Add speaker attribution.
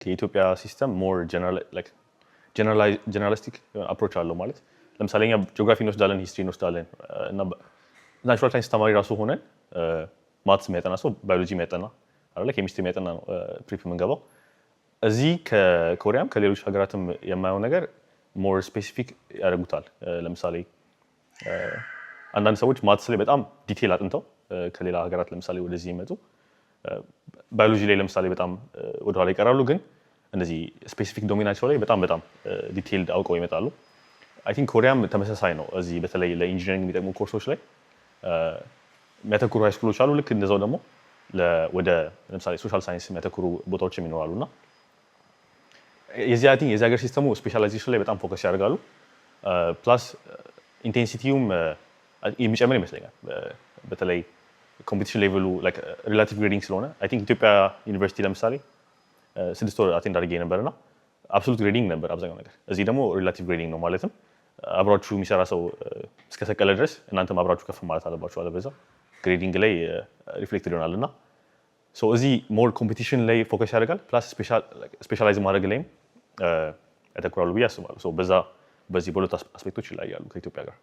Speaker 1: ከኢትዮጵያ ሲስተም ሞር ጀነራሊስቲክ አፕሮች አለው ማለት ለምሳሌ እኛ ጂኦግራፊ እንወስዳለን ሂስትሪ እንወስዳለን እና ናቹራል ሳይንስ ተማሪ ራሱ ሆነን ማትስ የሚያጠና ሰው ባዮሎጂ የሚያጠና አይደለ ኬሚስትሪ የሚያጠና ነው ፕሪፕ የምንገባው እዚህ ከኮሪያም ከሌሎች ሀገራትም የማየው ነገር ሞር ስፔሲፊክ ያደርጉታል ለምሳሌ አንዳንድ ሰዎች ማትስ ላይ በጣም ዲቴል አጥንተው ከሌላ ሀገራት ለምሳሌ ወደዚህ ይመጡ ባዮሎጂ ላይ ለምሳሌ በጣም ወደኋላ ይቀራሉ ግን እንደዚህ ስፔሲፊክ ዶሜናቸው ላይ በጣም ዲቴይልድ አውቀው ይመጣሉ አይ ቲንክ ኮሪያም ተመሳሳይ ነው እዚህ በተለይ ለኢንጂነሪንግ የሚጠቅሙ ኮርሶች ላይ የሚያተኩሩ ሃይስኩሎች አሉ ልክ እንደዛው ደግሞ ወደ ለምሳሌ ሶሻል ሳይንስ የሚያተኩሩ ቦታዎችም ይኖራሉና የዚህ ሀገር ሲስተሙ ስፔሻላይዜሽን ላይ በጣም ፎከስ ያደርጋሉ ፕላስ ኢንቴንሲቲውም የሚጨምር ይመስለኛል በተለይ ኮምፒቲሽን ሌቨሉ ሪላቲቭ ግሬዲንግ ስለሆነ አይ ቲንክ ኢትዮጵያ ዩኒቨርሲቲ ለምሳሌ 6 ወር አቴንድ አድርጌ ነበርና አብሶሉት ግሬዲንግ ነበር አብዛኛው ነገር እዚህ ደግሞ ሪላቲቭ ግሬዲንግ ነው ማለትም አብራችሁ የሚሰራ ሰው እስከሰቀለ ድረስ እናንተም አብራችሁ ከፍ ማለት አለባችሁ አለበዛ ግሬዲንግ ላይ ሪፍሌክትድ ይሆናልና ሶ እዚህ ሞር ኮምፒቲሽን ላይ ፎከስ ያደርጋል ፕላስ ስፔሻላይዝ ማድረግ ላይም ያተኩራሉ ብዬ አስባለሁ ሶ በዚህ በሁለት አስፔክቶች ይለያያሉ ከኢትዮጵያ ጋር